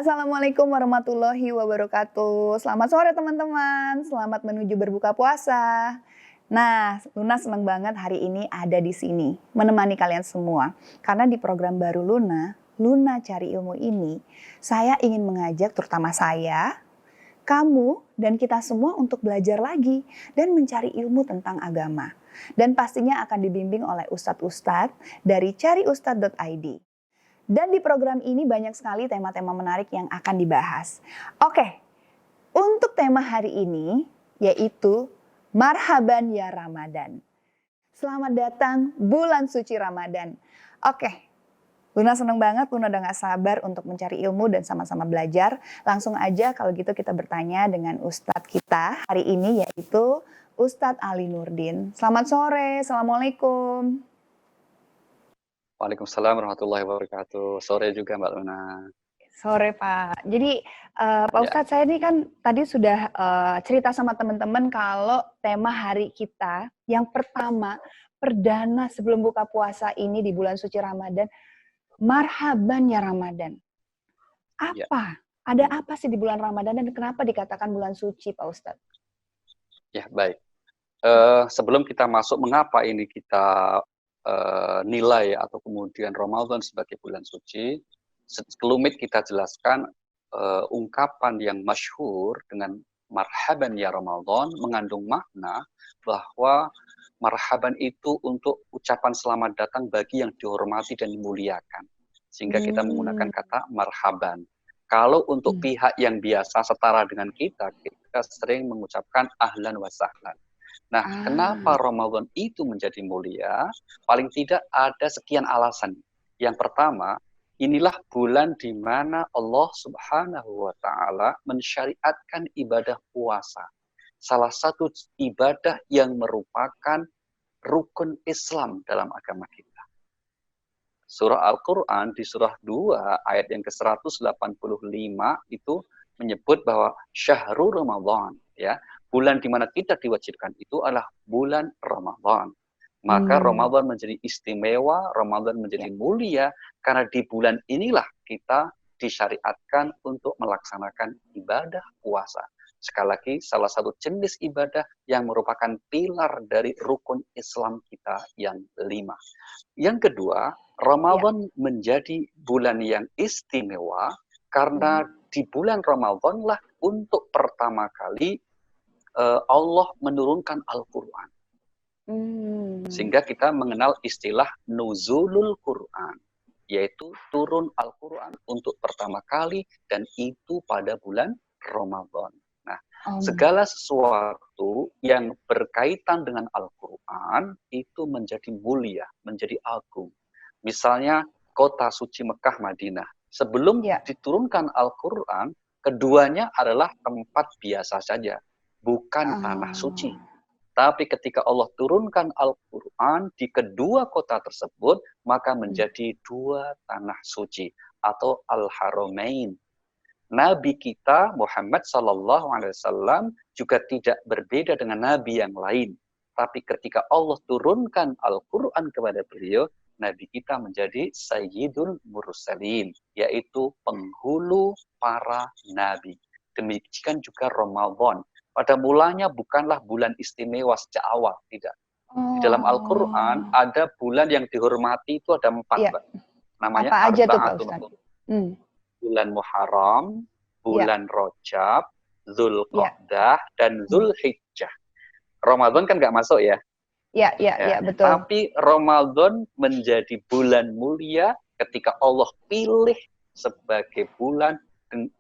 Assalamualaikum warahmatullahi wabarakatuh. Selamat sore teman-teman, selamat menuju berbuka puasa. Nah, Luna senang banget hari ini ada di sini, menemani kalian semua. Karena di program baru Luna, Luna Cari Ilmu ini, saya ingin mengajak terutama saya, kamu, dan kita semua untuk belajar lagi dan mencari ilmu tentang agama. Dan pastinya akan dibimbing oleh ustadz-ustadz dari cariustadz.id. Dan di program ini banyak sekali tema-tema menarik yang akan dibahas. Oke, untuk tema hari ini yaitu Marhaban ya Ramadan. Selamat datang bulan suci Ramadan. Oke, Luna senang banget, Luna udah gak sabar untuk mencari ilmu dan sama-sama belajar. Langsung aja kalau gitu kita bertanya dengan Ustadz kita hari ini yaitu Ustadz Ali Nurdin. Selamat sore, Assalamualaikum. Waalaikumsalam warahmatullahi wabarakatuh. Sore juga Mbak Luna. Sore Pak. Jadi Pak Ustadz, saya ini kan tadi sudah cerita sama teman-teman kalau tema hari kita yang pertama, perdana sebelum buka puasa ini di bulan suci Ramadan, Marhaban ya Ramadan. Apa? Ada apa sih di bulan Ramadan dan kenapa dikatakan bulan suci Pak Ustadz? Ya, baik. Sebelum kita masuk mengapa ini kita nilai atau kemudian Ramadan sebagai bulan suci, sekelumit kita jelaskan ungkapan yang masyhur dengan marhaban ya Ramadan mengandung makna bahwa marhaban itu untuk ucapan selamat datang bagi yang dihormati dan dimuliakan. Sehingga kita menggunakan kata marhaban. Kalau untuk pihak yang biasa setara dengan kita sering mengucapkan ahlan wa sahlan. Nah, kenapa Ramadan itu menjadi mulia? Paling tidak ada sekian alasan. Yang pertama, inilah bulan di mana Allah Subhanahu wa Ta'ala mensyariatkan ibadah puasa. Salah satu ibadah yang merupakan rukun Islam dalam agama kita. Surah Al-Quran di surah 2 ayat yang ke-185 itu menyebut bahwa syahrul Ramadan, ya. Bulan di mana kita diwajibkan itu adalah bulan Ramadan. Maka Ramadan menjadi istimewa, Ramadan menjadi mulia, karena di bulan inilah kita disyariatkan untuk melaksanakan ibadah puasa. Sekali lagi, salah satu jenis ibadah yang merupakan pilar dari rukun Islam kita yang 5. Yang kedua, Ramadan menjadi bulan yang istimewa, karena di bulan Ramadan lah untuk pertama kali Allah menurunkan Al-Quran. Sehingga kita mengenal istilah nuzulul Quran, yaitu turun Al-Quran untuk pertama kali, dan itu pada bulan Ramadan. Nah, segala sesuatu yang berkaitan dengan Al-Quran itu menjadi mulia, menjadi agung. Misalnya kota suci Mekah Madinah. Sebelum diturunkan Al-Quran, keduanya adalah tempat biasa saja. Bukan tanah suci. Tapi ketika Allah turunkan Al-Quran di kedua kota tersebut, maka menjadi dua tanah suci atau Al-Haramain. Nabi kita Muhammad SAW juga tidak berbeda dengan nabi yang lain. Tapi ketika Allah turunkan Al-Quran kepada beliau, Nabi kita menjadi Sayyidul Mursalin, yaitu penghulu para nabi. Demikian juga Ramadan. Pada mulanya bukanlah bulan istimewa sejak awal, tidak. Di dalam Al-Quran ada bulan yang dihormati itu ada 4, Mbak. Namanya apa aja tuh Pak Arba'atun. Ustadz? Bulan Muharram, bulan Rajab, Dzulqa'dah, dan Dzulhijjah. Ramadan kan nggak masuk ya? Ya, betul. Tapi Ramadan menjadi bulan mulia ketika Allah pilih sebagai bulan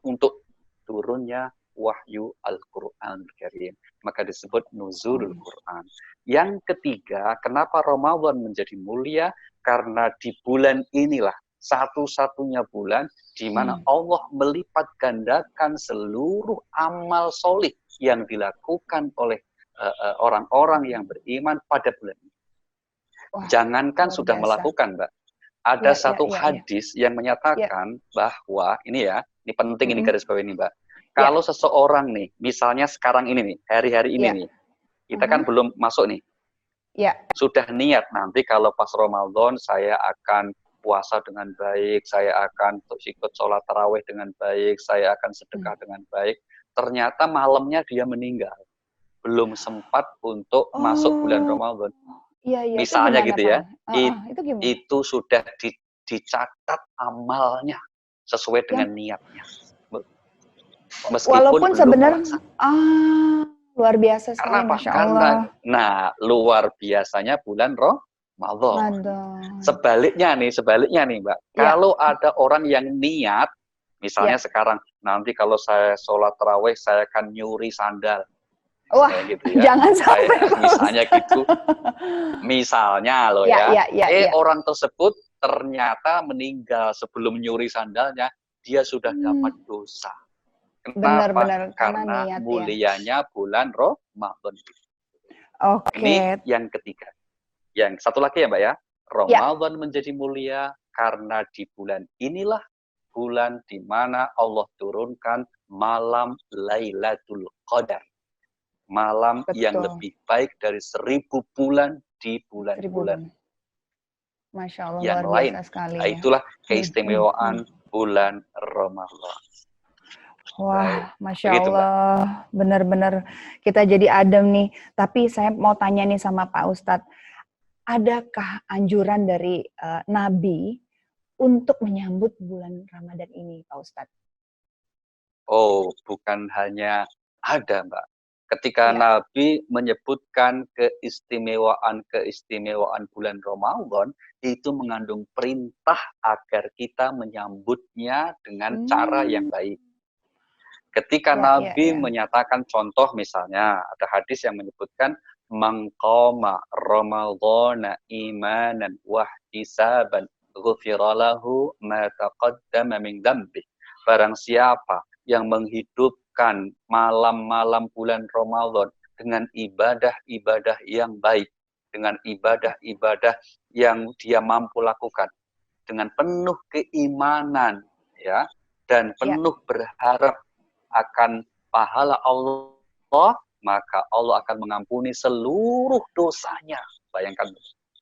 untuk turunnya wahyu Al-Quran Karim. Maka disebut nuzulul Quran. Yang ketiga, kenapa Ramadan menjadi mulia? Karena di bulan inilah satu-satunya bulan di mana Allah melipat gandakan seluruh amal solih yang dilakukan oleh orang-orang yang beriman pada bulan ini. Jangankan sudah melakukan, Mbak. Ada satu hadis yang menyatakan bahwa, ini penting ini garis bawah ini, Mbak. Kalau seseorang nih, misalnya sekarang ini nih, hari-hari ini nih, kita kan belum masuk nih. Sudah niat nanti kalau pas Ramadan saya akan puasa dengan baik, saya akan ikut sholat tarawih dengan baik, saya akan sedekah dengan baik. Ternyata malamnya dia meninggal. Belum sempat untuk masuk bulan Oh, Ramadan. iya iya, itu Misalnya gimana, gitu Pak? ya, Heeh, itu gimana? itu sudah dicatat amalnya sesuai Yang dengan niatnya. Meskipun walaupun belum sebenarnya melaksanakan. luar biasa Karena sekali, apa? Masya Karena, Allah. nah, luar biasanya bulan Ramadan. Ramadan. Sebaliknya nih Mbak, Ya, kalau ada orang yang niat, misalnya ya. sekarang, nanti kalau saya sholat tarawih, saya akan nyuri sandal, Wah, misalnya gitu ya. jangan Saya, sampai, Pak misalnya Ustaz. gitu, misalnya loh Ya, ya. ya, ya, ya. Orang tersebut ternyata meninggal sebelum nyuri sandalnya, dia sudah dapat dosa. Kenapa? Benar-benar karena Karena niat ya. mulianya bulan Ramadan. Oke. Ini yang ketiga. Yang satu lagi ya Mbak ya, Ya, Ramadan menjadi mulia karena di bulan inilah bulan di mana Allah turunkan malam Lailatul Qadar. Malam yang betul. lebih baik dari 1000 bulan di 1000 bulan-bulan bulan. Masya Allah, yang luar lain. biasa sekali Nah, ya. itulah Hmm, hmm, hmm. keistimewaan bulan Ramadan. Baik, Wah, Masya begitu Mbak. Allah, benar-benar kita jadi adem nih. Tapi saya mau tanya nih sama Pak Ustadz, adakah anjuran dari Nabi untuk menyambut bulan Ramadan ini, Pak Ustadz? Oh, bukan hanya ada, Mbak. Ketika Ya. Nabi menyebutkan keistimewaan-keistimewaan bulan Ramadan, itu mengandung perintah agar kita menyambutnya dengan cara yang Hmm, baik. Ketika ya, ya, Nabi ya. menyatakan contoh misalnya, ada hadis yang menyebutkan mangqama ramadhana imanan wahtisaban ghufira lahu ma taqaddama min dzambi. Barang siapa yang menghidupkan malam-malam bulan Ramadan dengan ibadah-ibadah yang baik, dengan ibadah-ibadah yang dia mampu lakukan dengan penuh keimanan ya dan Ya, penuh berharap akan pahala Allah, maka Allah akan mengampuni seluruh dosanya. Bayangkan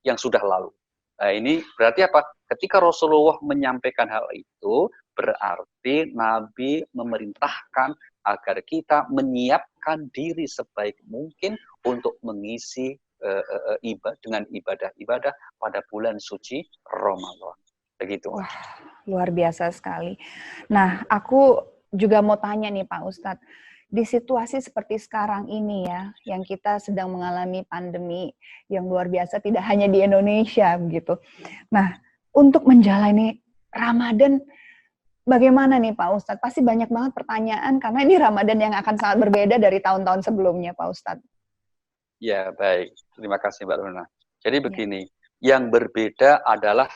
yang sudah lalu. Nah, ini berarti apa? Ketika Rasulullah menyampaikan hal itu, berarti Nabi memerintahkan agar kita menyiapkan diri sebaik mungkin untuk mengisi dengan ibadah-ibadah pada bulan suci Ramadan. Begitu, Mbak. wah, luar biasa sekali. Nah, aku juga mau tanya nih Pak Ustadz, di situasi seperti sekarang ini ya, yang kita sedang mengalami pandemi yang luar biasa tidak hanya di Indonesia begitu. Nah, untuk menjalani Ramadan bagaimana nih Pak Ustadz? Pasti banyak banget pertanyaan karena ini Ramadan yang akan sangat berbeda dari tahun-tahun sebelumnya Pak Ustadz. Ya, baik. Terima kasih, Mbak Luna. Jadi Ya, begini, yang berbeda adalah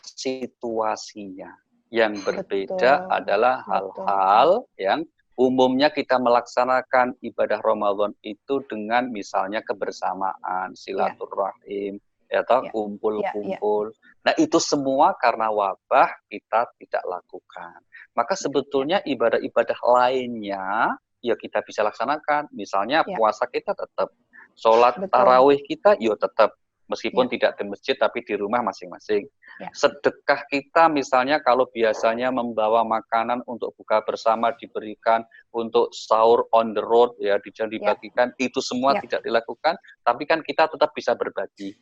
situasinya. Yang berbeda betul, adalah betul. hal-hal yang umumnya kita melaksanakan ibadah Ramadan itu dengan misalnya kebersamaan, Ya, silaturahim, ya toh, ya, ya, ya. kumpul-kumpul. Nah, itu semua karena wabah kita tidak lakukan. Maka Ya, sebetulnya ibadah-ibadah lainnya ya kita bisa laksanakan. Misalnya ya, puasa kita tetap, sholat betul. tarawih kita, yuk tetap. Meskipun Ya, tidak di masjid, tapi di rumah masing-masing. ya, Sedekah kita misalnya kalau biasanya membawa makanan untuk buka bersama diberikan, untuk sahur on the road ya ya, dibagikan, itu semua ya, tidak dilakukan, tapi kan kita tetap bisa berbagi, ya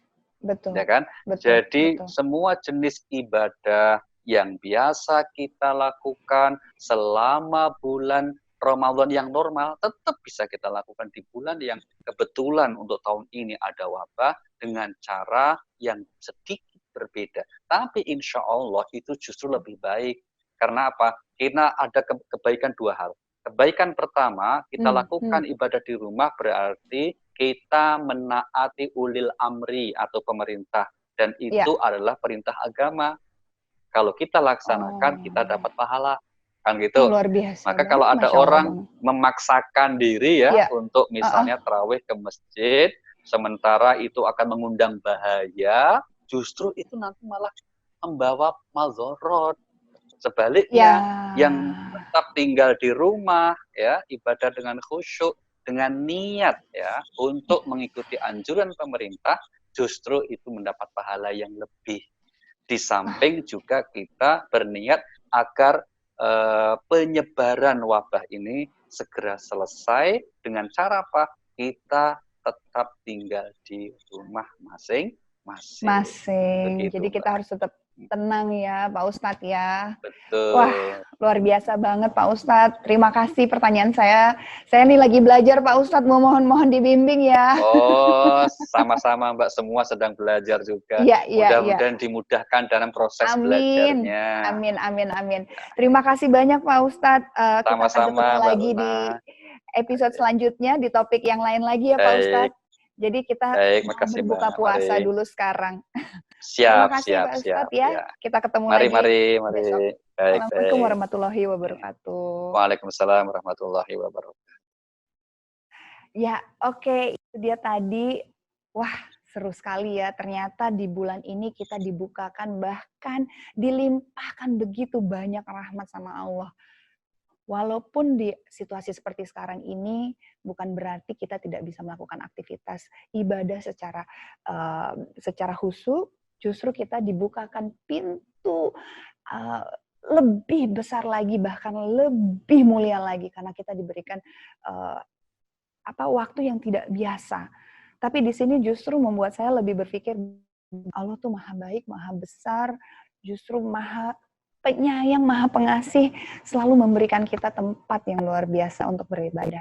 betul, kan? betul, Jadi betul. semua jenis ibadah yang biasa kita lakukan selama bulan Ramadan yang normal tetap bisa kita lakukan di bulan yang kebetulan untuk tahun ini ada wabah dengan cara yang sedikit berbeda. Tapi insya Allah itu justru lebih baik. Karena apa? Kita ada kebaikan dua hal. Kebaikan pertama, kita Hmm, hmm. lakukan ibadah di rumah berarti kita menaati ulil amri atau pemerintah. Dan Ya. itu adalah perintah agama. Kalau kita laksanakan, kita Oh, dapat pahala. Kan oh gitu. luar biasa Maka kalau banget, ada Masya Allah orang banget. memaksakan diri ya Ya, untuk misalnya tarawih ke masjid, sementara itu akan mengundang bahaya, justru itu nanti malah membawa mazorot. ya, Sebaliknya, yang tetap tinggal di rumah ya, ibadah dengan khusyuk, dengan niat ya untuk mengikuti anjuran pemerintah, justru itu mendapat pahala yang lebih. Di samping juga kita berniat agar penyebaran wabah ini segera selesai dengan cara apa? Kita tetap tinggal di rumah masing-masing. Jadi Begitu, kita Mbak. harus tetap tenang ya Pak Ustadz ya. Wah, Betul. luar biasa banget Pak Ustadz. Terima kasih pertanyaan saya. Saya nih lagi belajar Pak Ustadz, mau mohon dibimbing ya. Oh, sama-sama Mbak, semua sedang belajar juga. Iya, iya, iya. Mudah-mudahan dimudahkan dalam proses Amin. belajarnya. Amin, amin, amin. Terima kasih banyak Pak Ustadz. Kita akan Sama-sama ketemu Mbak lagi Luna. di episode selanjutnya, di topik yang lain lagi ya Pak Baik, Ustadz. Jadi kita baik, mau makasih berbuka Mbak. puasa Mari. dulu sekarang. Terima Siap, kasih siap, Pak siap. Ustadz ya. Ya. Kita ketemu Mari, lagi mari, mari. besok. Baik, Assalamualaikum baik. warahmatullahi wabarakatuh. Waalaikumsalam warahmatullahi wabarakatuh. Ya, oke, itu dia tadi. Wah, seru sekali ya. Ternyata di bulan ini kita dibukakan, bahkan dilimpahkan begitu banyak rahmat sama Allah. Walaupun di situasi seperti sekarang ini, bukan berarti kita tidak bisa melakukan aktivitas ibadah secara khusyuk, justru kita dibukakan pintu lebih besar lagi, bahkan lebih mulia lagi, karena kita diberikan waktu yang tidak biasa. Tapi di sini justru membuat saya lebih berpikir Allah tuh maha baik, maha besar, justru maha penyayang, maha pengasih, selalu memberikan kita tempat yang luar biasa untuk beribadah.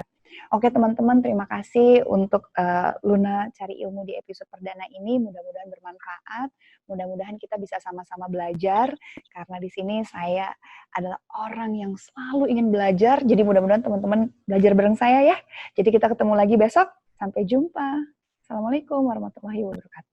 Oke teman-teman, terima kasih untuk Luna Cari Ilmu di episode perdana ini. Mudah-mudahan bermanfaat, mudah-mudahan kita bisa sama-sama belajar, karena di sini saya adalah orang yang selalu ingin belajar, jadi mudah-mudahan teman-teman belajar bareng saya ya. Jadi kita ketemu lagi besok, sampai jumpa. Assalamualaikum warahmatullahi wabarakatuh.